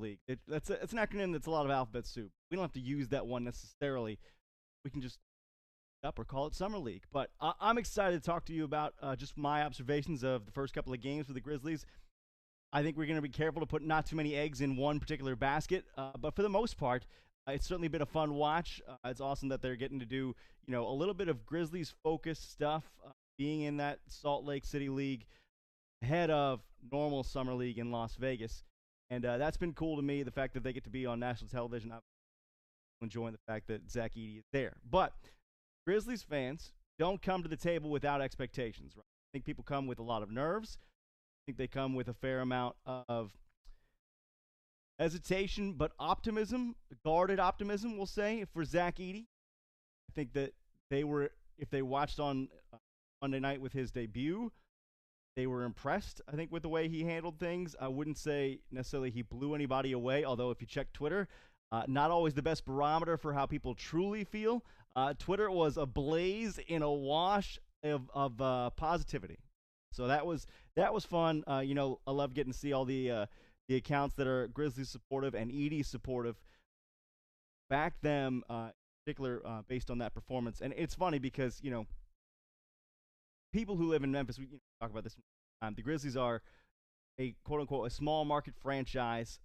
League. It's an acronym that's a lot of alphabet soup. We don't have to use that one necessarily. We can just up or call it Summer League. But I'm excited to talk to you about just my observations of the first couple of games for the Grizzlies. I think we're going to be careful to put not too many eggs in one particular basket. But for the most part, it's certainly been a fun watch. It's awesome that they're getting to do, a little bit of Grizzlies focused stuff, being in that Salt Lake City League ahead of normal Summer League in Las Vegas. And that's been cool to me, the fact that they get to be on national television. I'm enjoying the fact that Zach Edey is there. But Grizzlies fans don't come to the table without expectations, right? I think people come with a lot of nerves. I think they come with a fair amount of hesitation, but optimism, guarded optimism, we'll say, for Zach Edey. I think that if they watched on Monday night with his debut, they were impressed, I think, with the way he handled things. I wouldn't say necessarily he blew anybody away, although if you check Twitter, not always the best barometer for how people truly feel. Twitter was ablaze in a wash of positivity. So that was fun. I love getting to see all the accounts that are Grizzlies supportive and Edey supportive back them, in particular, based on that performance. And it's funny because, people who live in Memphis, we talk about this. The Grizzlies are a quote-unquote a small market franchise.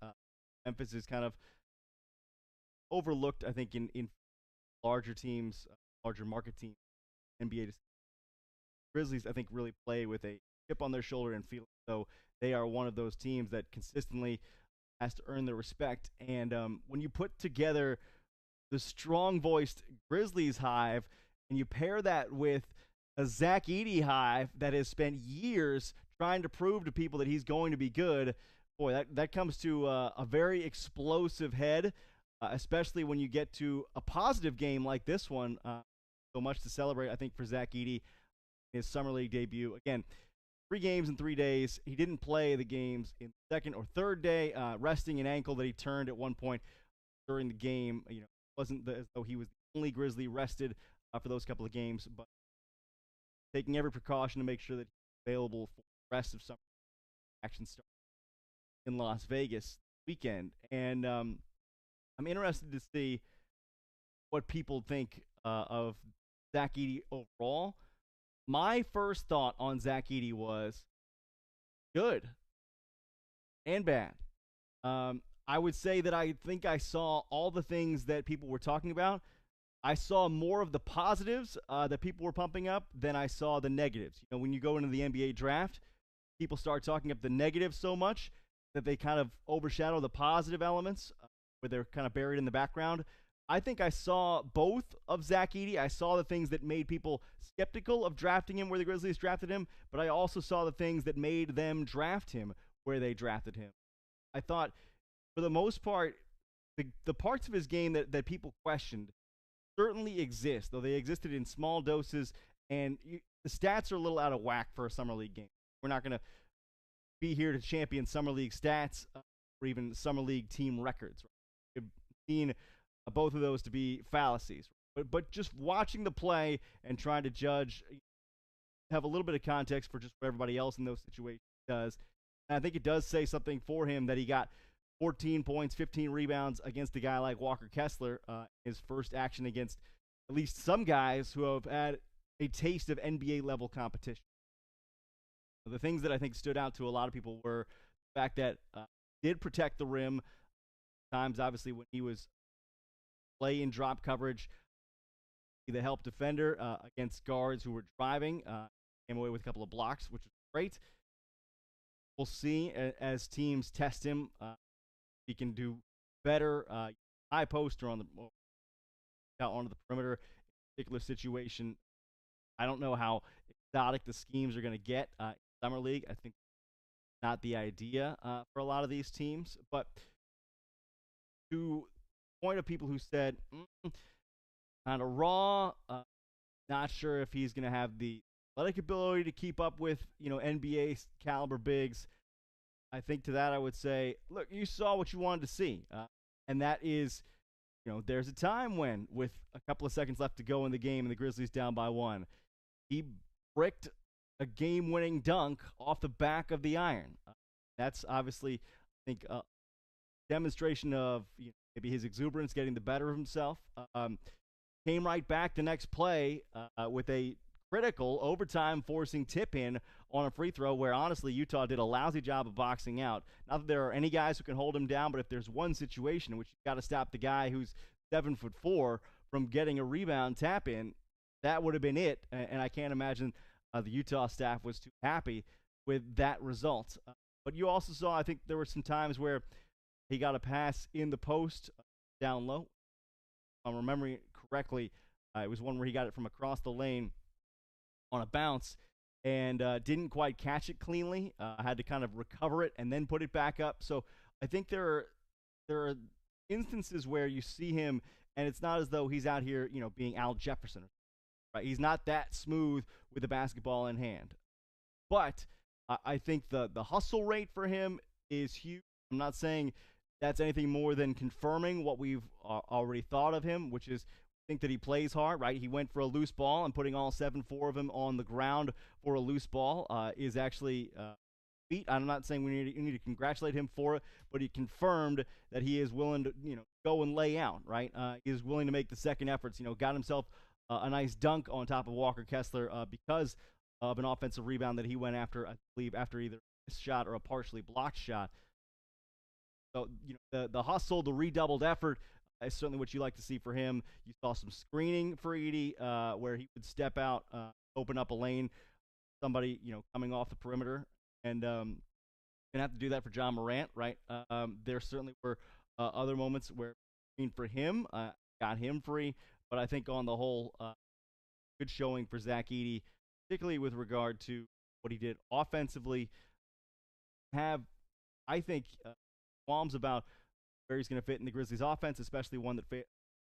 Memphis is kind of overlooked, I think, in larger teams, larger market teams, NBA. Grizzlies, I think, really play with a chip on their shoulder and feel so they are one of those teams that consistently has to earn their respect. And when you put together the strong-voiced Grizzlies hive and you pair that with a Zach Edey hive that has spent years trying to prove to people that he's going to be good, boy, that comes to a very explosive head, especially when you get to a positive game like this one. So much to celebrate, I think, for Zach Edey, his Summer League debut. Again, 3 games in 3 days. He didn't play the games in the second or third day, resting an ankle that he turned at one point during the game. It wasn't as though he was the only Grizzly rested for those couple of games, but taking every precaution to make sure that he's available for the rest of summer action start in Las Vegas weekend. And I'm interested to see what people think of Zach Edey overall. My first thought on Zach Edey was good and bad. I would say that I think I saw all the things that people were talking about. I saw more of the positives that people were pumping up than I saw the negatives. When you go into the NBA draft, people start talking up the negatives so much that they kind of overshadow the positive elements where they're kind of buried in the background. I think I saw both of Zach Edey. I saw the things that made people skeptical of drafting him where the Grizzlies drafted him, but I also saw the things that made them draft him where they drafted him. I thought, for the most part, the parts of his game that people questioned certainly exist, though they existed in small doses, and the stats are a little out of whack for a Summer League game. We're not going to be here to champion Summer League stats or even Summer League team records. Right? We've seen both of those to be fallacies. But just watching the play and trying to judge, have a little bit of context for just what everybody else in those situations does. And I think it does say something for him that he got 14 points, 15 rebounds against a guy like Walker Kessler, his first action against at least some guys who have had a taste of NBA-level competition. The things that I think stood out to a lot of people were the fact that he did protect the rim times, obviously, when he was play in drop coverage, the help defender against guards who were driving, came away with a couple of blocks, which is great. We'll see as teams test him. He can do better high post or out onto the perimeter in a particular situation. I don't know how exotic the schemes are going to get in Summer League. I think not the idea for a lot of these teams. But to the point of people who said, kind of raw, not sure if he's going to have the athletic ability to keep up with, NBA caliber bigs. I think to that I would say, look, you saw what you wanted to see. And that is, there's a time when, with a couple of seconds left to go in the game and the Grizzlies down by 1, he bricked a game-winning dunk off the back of the iron. That's obviously, I think, demonstration of maybe his exuberance getting the better of himself. Came right back the next play with a critical overtime forcing tip in on a free throw where honestly Utah did a lousy job of boxing out. Not that there are any guys who can hold him down, but if there's one situation in which you've got to stop the guy who's 7'4" from getting a rebound tap in, that would have been it. And I can't imagine the Utah staff was too happy with that result. But you also saw, I think there were some times where he got a pass in the post down low. If I'm remembering it correctly, it was one where he got it from across the lane on a bounce and didn't quite catch it cleanly. Had to kind of recover it and then put it back up. So I think there are instances where you see him, and it's not as though he's out here, being Al Jefferson. Right? He's not that smooth with the basketball in hand. But I think the hustle rate for him is huge. I'm not saying that's anything more than confirming what we've already thought of him, which is think that he plays hard, right? He went for a loose ball, and putting all 7'4" of him on the ground for a loose ball is actually feat. I'm not saying we need to congratulate him for it, but he confirmed that he is willing to, go and lay out, right? He is willing to make the second efforts. Got himself a nice dunk on top of Walker Kessler because of an offensive rebound that he went after, I believe, after either a shot or a partially blocked shot. So, the hustle, the redoubled effort is certainly what you like to see for him. You saw some screening for Edey where he would step out, open up a lane, somebody, coming off the perimeter. And going to have to do that for John Morant, right? There certainly were other moments where for him, got him free. But I think on the whole, good showing for Zach Edey, particularly with regard to what he did offensively. I think, qualms about where he's going to fit in the Grizzlies offense, especially one that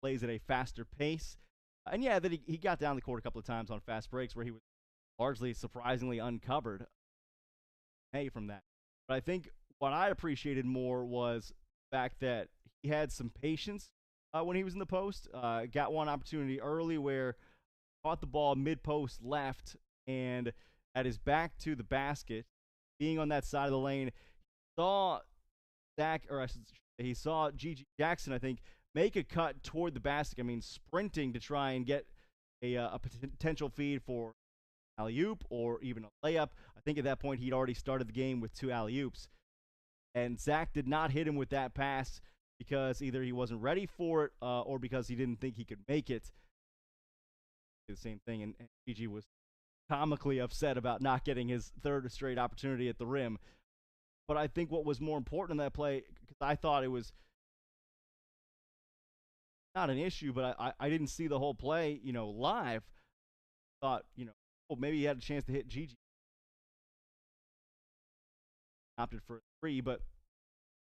plays at a faster pace. And yeah, that he got down the court a couple of times on fast breaks where he was largely surprisingly uncovered from that. But I think what I appreciated more was the fact that he had some patience when he was in the post. Got one opportunity early where caught the ball mid-post left and at his back to the basket, being on that side of the lane, he saw Gigi Jackson, I think, make a cut toward the basket. I mean, sprinting to try and get a potential feed for alley-oop or even a layup. I think at that point he'd already started the game with 2 alley-oops. And Zach did not hit him with that pass because either he wasn't ready for it or because he didn't think he could make it. The same thing, and Gigi was comically upset about not getting his third straight opportunity at the rim. But I think what was more important in that play, because I thought it was not an issue, but I didn't see the whole play, live. Thought, maybe he had a chance to hit Gigi. Opted for a 3, but what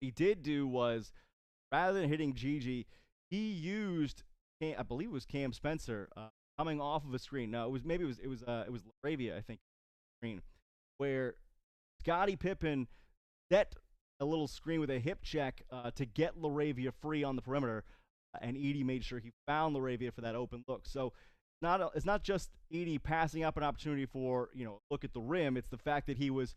he did do was, rather than hitting Gigi, he used, I believe it was Cam Spencer, coming off of a screen. No, it was LaRavia, I think, screen, where Scottie Pippen set a little screen with a hip check to get LaRavia free on the perimeter, and Edey made sure he found LaRavia for that open look. So it's not just Edey passing up an opportunity for look at the rim. It's the fact that he was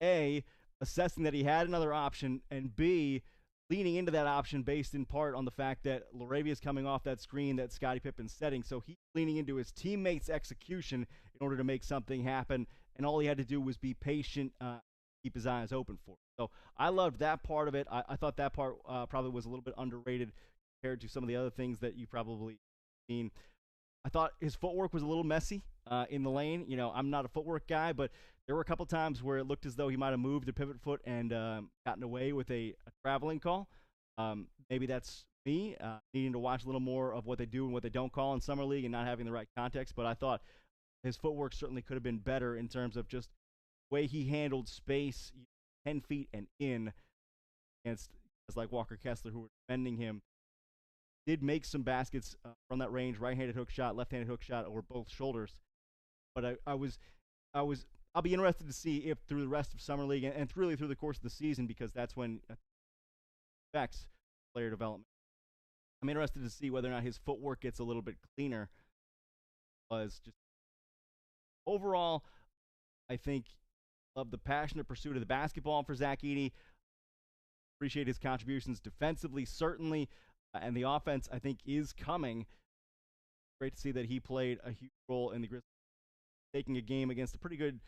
A, assessing that he had another option, and B, leaning into that option based in part on the fact that LaRavia is coming off that screen that Scottie Pippen's setting. So he's leaning into his teammates' execution in order to make something happen, and all he had to do was be patient, keep his eyes open for it. So I loved that part of it. I thought that part probably was a little bit underrated compared to some of the other things that you probably seen. I thought his footwork was a little messy in the lane. I'm not a footwork guy, but there were a couple times where it looked as though he might have moved the pivot foot and gotten away with a traveling call. Maybe that's me needing to watch a little more of what they do and what they don't call in Summer League and not having the right context. But I thought his footwork certainly could have been better in terms of just the way he handled space 10 feet and in against guys like Walker Kessler who were defending him. Did make some baskets from that range, right-handed hook shot, left-handed hook shot over both shoulders. But I'll be interested to see if through the rest of Summer League and really through the course of the season, because that's when it affects player development. I'm interested to see whether or not his footwork gets a little bit cleaner. Was just overall, I think, of the passionate pursuit of the basketball for Zach Edey. Appreciate his contributions defensively, certainly, and the offense, I think, is coming. Great to see that he played a huge role in the Grizzlies taking a game against a pretty good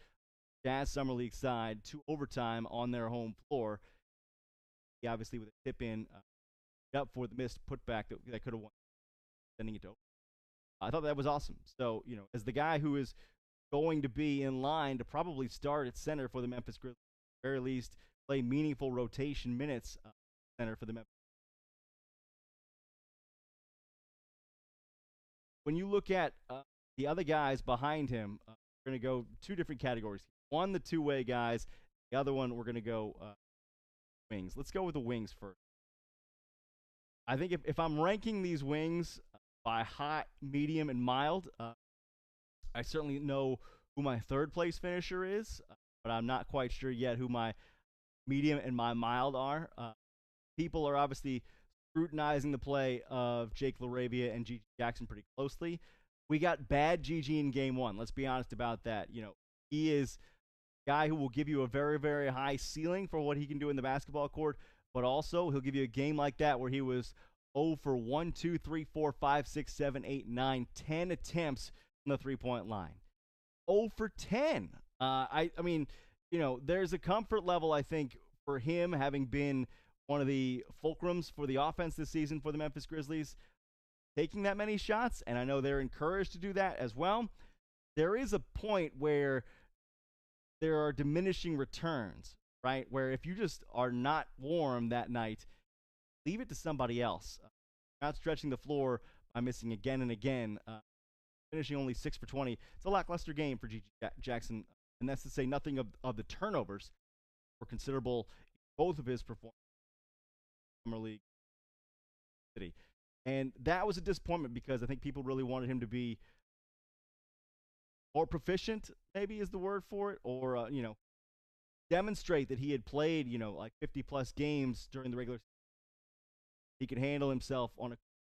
Jazz Summer League side to overtime on their home floor. He obviously, with a tip in, up for the missed putback that could have won, sending it to overtime. I thought that was awesome. So, as the guy who is going to be in line to probably start at center for the Memphis Grizzlies, at the very least, play meaningful rotation minutes center for the Memphis. When you look at the other guys behind him, we're going to go two different categories. One, the two-way guys. The other one, we're going to go wings. Let's go with the wings first. I think if I'm ranking these wings by hot, medium, and mild, I certainly know who my third place finisher is, but I'm not quite sure yet who my medium and my mild are. People are obviously scrutinizing the play of Jake LaRavia and GG Jackson pretty closely. We got bad GG in game one. Let's be honest about that. He is a guy who will give you a very, very high ceiling for what he can do in the basketball court, but also he'll give you a game like that where he was 0 for 1, 2, 3, 4, 5, 6, 7, 8, 9, 10 attempts from the three-point line. 0 for 10. I mean, there's a comfort level, I think, for him having been one of the fulcrums for the offense this season for the Memphis Grizzlies, taking that many shots, and I know they're encouraged to do that as well. There is a point where there are diminishing returns, right? Where if you just are not warm that night, leave it to somebody else. Not stretching the floor by missing again and again, finishing only 6 for 20. It's a lackluster game for GG Jackson, and that's to say nothing of the turnovers were considerable in both of his performances. Summer League City. And that was a disappointment because I think people really wanted him to be more proficient, maybe is the word for it, or, demonstrate that he had played, like 50-plus games during the regular season. He could handle himself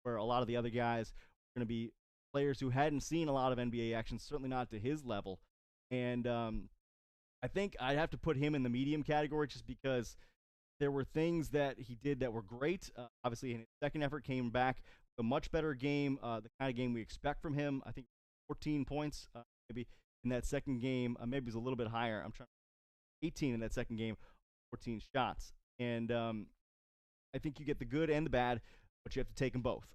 where a lot of the other guys were going to be players who hadn't seen a lot of NBA action, certainly not to his level. And I think I'd have to put him in the medium category just because there were things that he did that were great. Obviously, in his second effort, came back with a much better game, the kind of game we expect from him. I think 14 points maybe in that second game. Maybe it was a little bit higher. 18 in that second game, 14 shots. And I think you get the good and the bad, but you have to take them both.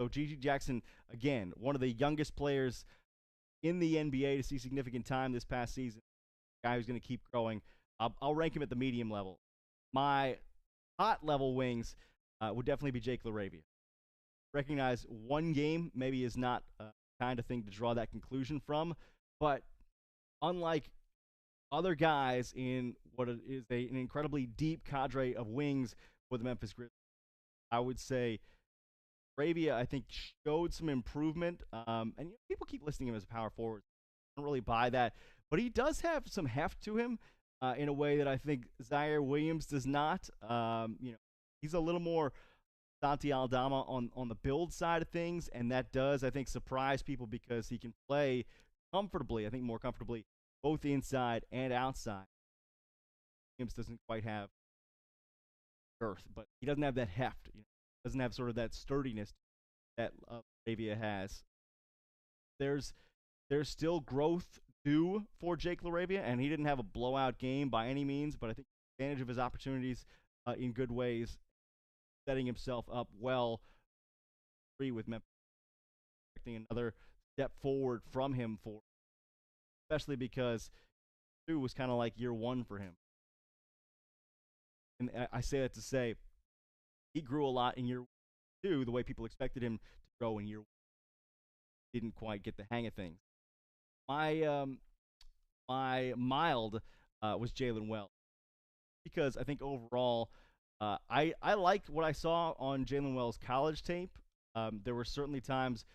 So GG Jackson, again, one of the youngest players in the NBA to see significant time this past season. Guy who's going to keep growing. I'll rank him at the medium level. My hot level wings would definitely be Jake LaRavia. Recognize one game maybe is not the kind of thing to draw that conclusion from, but unlike other guys in what is an incredibly deep cadre of wings for the Memphis Grizzlies, I would say LaRavia, I think, showed some improvement. And people keep listing him as a power forward. I don't really buy that, but he does have some heft to him. In a way that I think Zaire Williams does not. He's a little more Santi Aldama on the build side of things, and that does, I think, surprise people because he can play comfortably, I think more comfortably, both inside and outside. Williams doesn't quite have girth, but he doesn't have that heft. Doesn't have sort of that sturdiness that LaRavia has. There's still growth due for Jake LaRavia, and he didn't have a blowout game by any means, but I think advantage of his opportunities in good ways, setting himself up well with Memphis. Expecting another step forward from him especially because 2 was kind of like year 1 for him. And I say that to say he grew a lot in year 2 the way people expected him to grow in year 1. Didn't quite get the hang of things. My mild was Jalen Wells because I think overall I liked what I saw on Jalen Wells' college tape. There were certainly times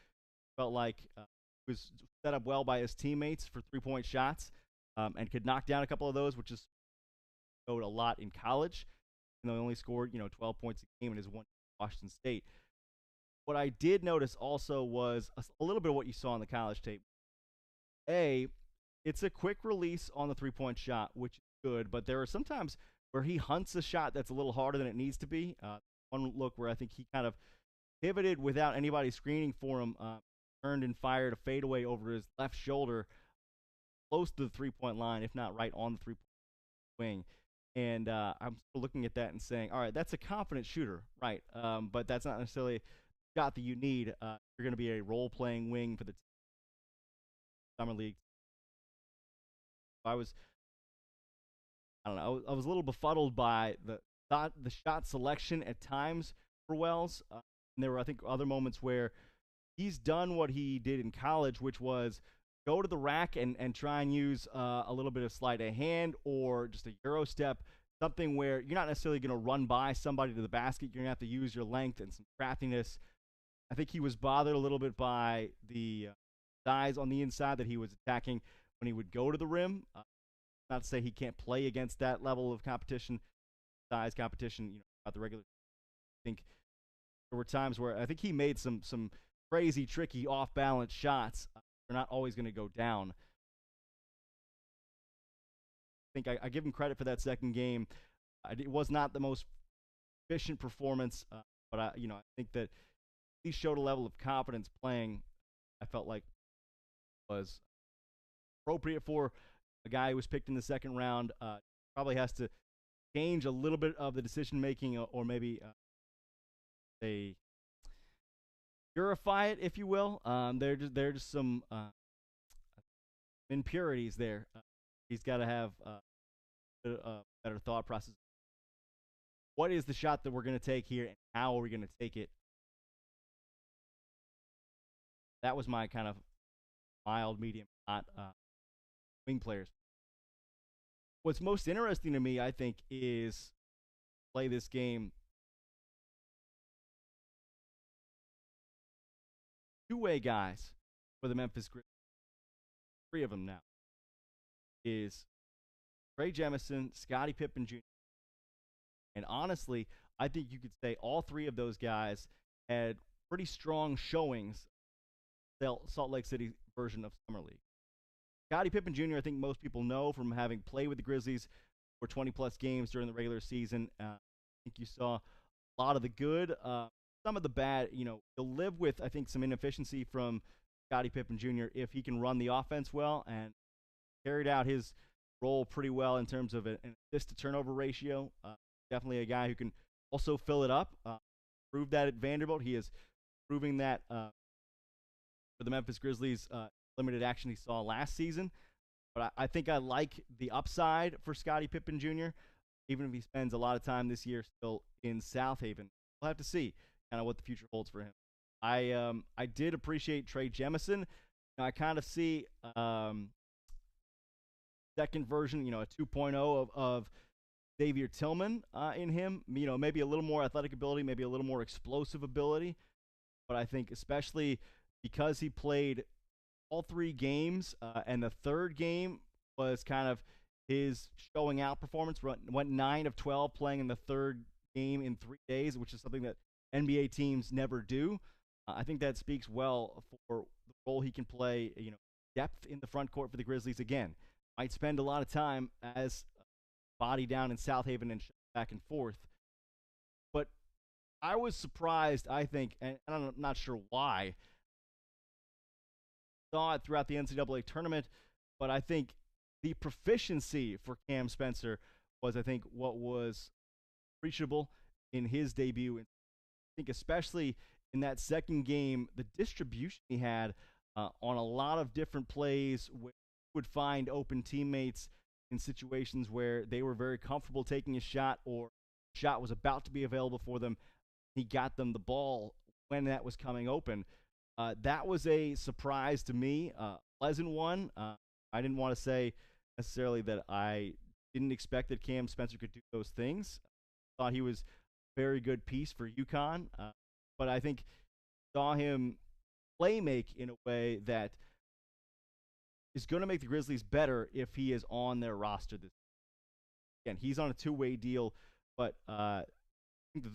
felt like he was set up well by his teammates for three-point shots and could knock down a couple of those, which is showed a lot in college. And they only scored 12 points a game in his one Washington State. What I did notice also was a little bit of what you saw on the college tape. It's a quick release on the three-point shot, which is good, but there are some times where he hunts a shot that's a little harder than it needs to be. One look where I think he kind of pivoted without anybody screening for him, turned and fired a fadeaway over his left shoulder, close to the 3-point line, if not right on the 3-point wing. And I'm looking at that and saying, all right, that's a confident shooter, right? But that's not necessarily the shot that you need. You're going to be a role-playing wing for the summer league. I don't know. I was a little befuddled by the shot selection at times for Wells. And there were, I think, other moments where he's done what he did in college, which was go to the rack and try and use a little bit of sleight of hand or just a Euro step, something where you're not necessarily going to run by somebody to the basket. You're going to have to use your length and some craftiness. I think he was bothered a little bit by the size on the inside that he was attacking when he would go to the rim. Not to say he can't play against that level of competition, size competition, about the regular. I think there were times where I think he made some crazy, tricky, off-balance shots. They're not always going to go down. I think I give him credit for that second game. It was not the most efficient performance, but I think that he showed a level of confidence playing. I felt like was appropriate for a guy who was picked in the second round. Probably has to change a little bit of the decision making, or maybe they purify it, if you will. There are just some impurities there. He's got to have a better thought process. What is the shot that we're going to take here, and how are we going to take it? That was my kind of mild, medium, hot wing players. What's most interesting to me, I think, is play this game. Two-way guys for the Memphis Grizzlies. 3 of them now. Is Trey Jemison, Scottie Pippen Jr. And honestly, I think you could say all 3 of those guys had pretty strong showings. Salt Lake City version of Summer League. Scottie Pippen Jr., I think most people know from having played with the Grizzlies for 20-plus games during the regular season. I think you saw a lot of the good, some of the bad. You'll live with, I think, some inefficiency from Scottie Pippen Jr. if he can run the offense well, and carried out his role pretty well in terms of an assist-to-turnover ratio. Definitely a guy who can also fill it up. Proved that at Vanderbilt. He is proving that for the Memphis Grizzlies limited action he saw last season. But I think I like the upside for Scottie Pippen Jr., even if he spends a lot of time this year still in South Haven. We'll have to see kind of what the future holds for him. I did appreciate Trey Jemison. I kind of see second version, a 2.0 of Xavier Tillman in him. Maybe a little more athletic ability, maybe a little more explosive ability. But I think especially because he played all 3 games, and the third game was kind of his showing out performance. Went 9 of 12 playing in the third game in 3 days, which is something that NBA teams never do. I think that speaks well for the role he can play, depth in the front court for the Grizzlies. Again, might spend a lot of time as body down in South Haven and back and forth. But I was surprised, I think, and I'm not sure why, saw it throughout the NCAA tournament, but I think the proficiency for Cam Spencer was, I think, what was appreciable in his debut. I think especially in that second game, the distribution he had on a lot of different plays where he would find open teammates in situations where they were very comfortable taking a shot or a shot was about to be available for them. He got them the ball when that was coming open. That was a surprise to me, pleasant one. I didn't want to say necessarily that I didn't expect that Cam Spencer could do those things. I thought he was a very good piece for UConn, but I think saw him play make in a way that is going to make the Grizzlies better if he is on their roster this year. Again, he's on a 2-way deal, but I think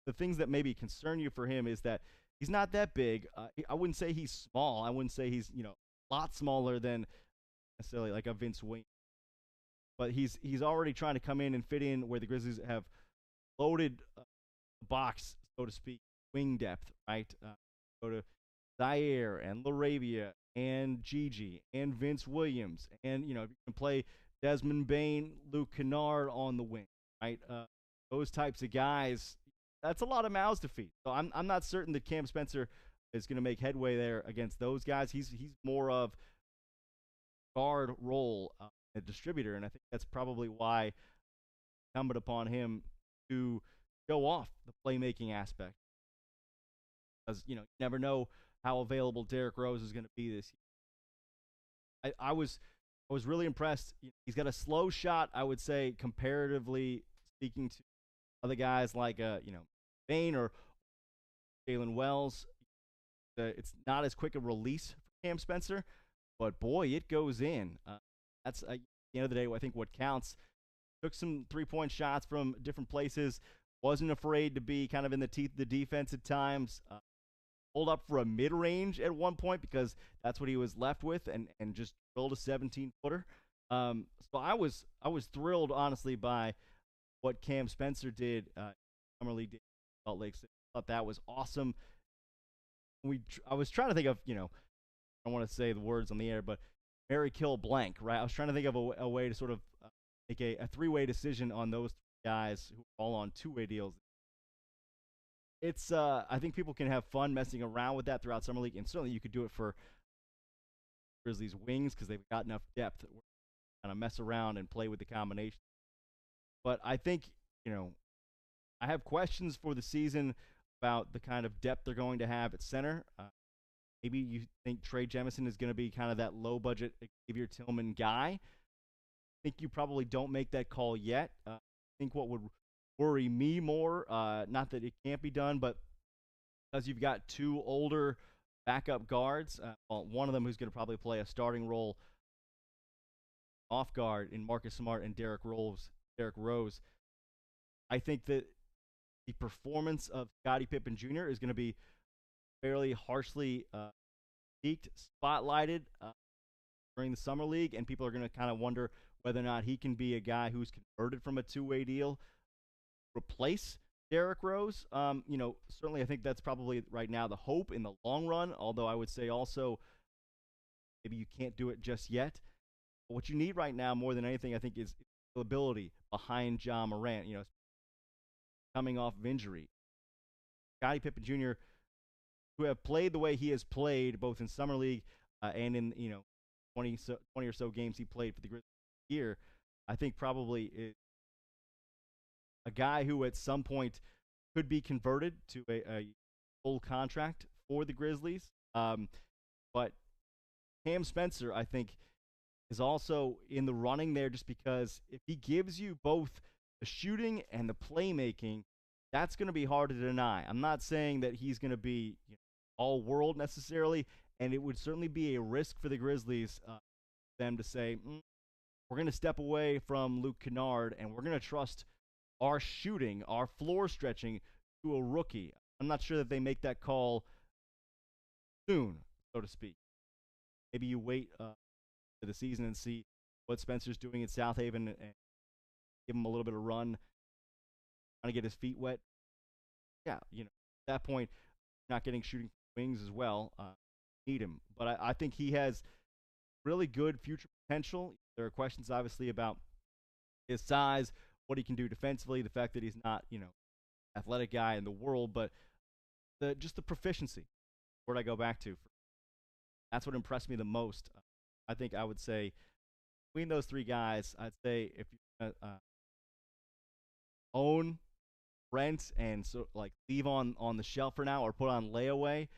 the things that maybe concern you for him is that he's not that big. I wouldn't say he's small. I wouldn't say he's, a lot smaller than necessarily like a Vince Williams. but he's already trying to come in and fit in where the Grizzlies have loaded the box, so to speak, wing depth, right? Go to Zaire and Laravia and Gigi and Vince Williams, and you can play Desmond Bain, Luke Kennard on the wing, right? Those types of guys. That's a lot of mouths to feed. So I'm not certain that Cam Spencer is going to make headway there against those guys. He's more of guard role, a distributor, and I think that's probably why it's incumbent upon him to show off the playmaking aspect. Because you never know how available Derrick Rose is going to be this year. I was really impressed. He's got a slow shot, I would say, comparatively speaking to other guys like Bain or Jalen Wells. It's not as quick a release for Cam Spencer, but boy, it goes in. That's at the end of the day, I think what counts. Took some 3-point shots from different places. Wasn't afraid to be kind of in the teeth of the defense at times. Pulled up for a mid-range at one point because that's what he was left with, and just drilled a 17-footer. So I was thrilled, honestly, by what Cam Spencer did. Summer League did Salt Lake City. I thought that was awesome. I was trying to think of, I don't want to say the words on the air, but Mary Kill Blank, right? I was trying to think of a way to sort of make a three-way decision on those guys who are all on two-way deals. It's I think people can have fun messing around with that throughout Summer League, and certainly you could do it for Grizzlies wings because they've got enough depth that we're kind of mess around and play with the combination. But I think, I have questions for the season about the kind of depth they're going to have at center. Maybe you think Trey Jemison is going to be kind of that low-budget Xavier Tillman guy. I think you probably don't make that call yet. I think what would worry me more, not that it can't be done, but because you've got two older backup guards, one of them who's going to probably play a starting role off guard in Marcus Smart and Derrick Rose. I think that the performance of Scottie Pippen Jr. is going to be fairly harshly peaked, spotlighted during the Summer League, and people are going to kind of wonder whether or not he can be a guy who's converted from a two-way deal, replace Derrick Rose. Certainly I think that's probably right now the hope in the long run, although I would say also maybe you can't do it just yet. But what you need right now more than anything, I think, is ability behind Ja Morant, coming off of injury. Scottie Pippen Jr., who have played the way he has played both in Summer League and in 20 or so games he played for the Grizzlies here, I think probably is a guy who at some point could be converted to a full contract for the Grizzlies. But Cam Spencer, I think, is also in the running there just because if he gives you both the shooting and the playmaking, that's going to be hard to deny. I'm not saying that he's going to be all world necessarily, and it would certainly be a risk for the Grizzlies them to say, we're going to step away from Luke Kennard and we're going to trust our shooting, our floor stretching to a rookie. I'm not sure that they make that call soon, so to speak. Maybe you wait for the season and see what Spencer's doing at South Haven and give him a little bit of run, trying to get his feet wet. Yeah, at that point, not getting shooting wings as well. Need him. But I think he has really good future potential. There are questions, obviously, about his size, what he can do defensively, the fact that he's not, athletic guy in the world, but just the proficiency. Where'd I go back to? That's what impressed me the most. I think I would say between those three guys, I'd say if you own, rent, and so leave on the shelf for now or put on layaway,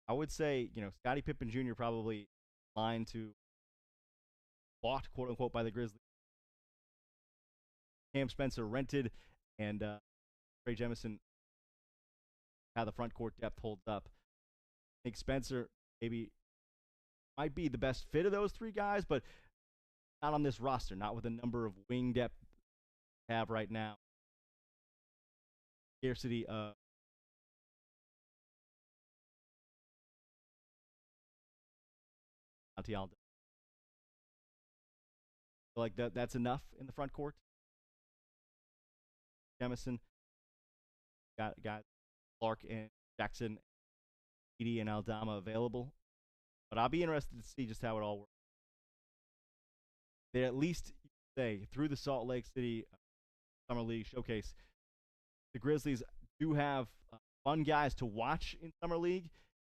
I would say Scottie Pippen Jr. probably line to bought, quote unquote, by the Grizzlies. Cam Spencer rented, and Trey Jemison, how the front court depth holds up. I think Spencer maybe might be the best fit of those three guys, but not on this roster, not with the number of wing depth we have right now. Scarcity of feel like that's enough in the front court. Jemison, got Clark and Jackson, Edey and Aldama available. But I'll be interested to see just how it all works. They at least say through the Salt Lake City Summer League Showcase, the Grizzlies do have fun guys to watch in Summer League,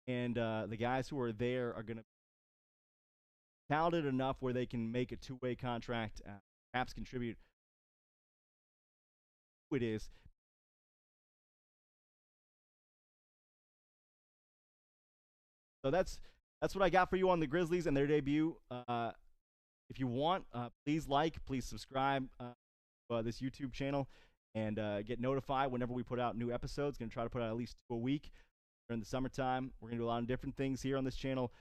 and the guys who are there are going to be talented enough where they can make a two-way contract, perhaps contribute. It is. So that's what I got for you on the Grizzlies and their debut. If you want, please please subscribe this YouTube channel and get notified whenever we put out new episodes. Going to try to put out at least 2 a week during the summertime. We're going to do a lot of different things here on this channel.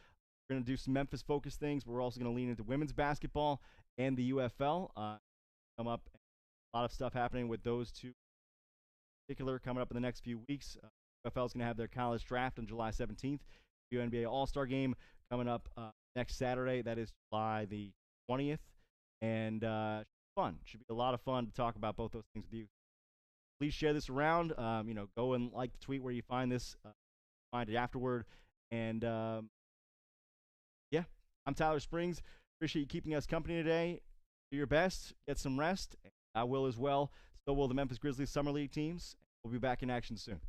We're going to do some Memphis focused things. We're also going to lean into women's basketball and the UFL. Come up, a lot of stuff happening with those two in particular coming up in the next few weeks. UFL is going to have their college draft on July 17th. NBA All-Star game coming up next Saturday. That is July the 20th. And fun. Should be a lot of fun to talk about both those things with you. Please share this around. Go and like the tweet where you find this. Find it afterward. And yeah, I'm Tyler Springs. Appreciate you keeping us company today. Do your best. Get some rest. I will as well. So will the Memphis Grizzlies Summer League teams. We'll be back in action soon.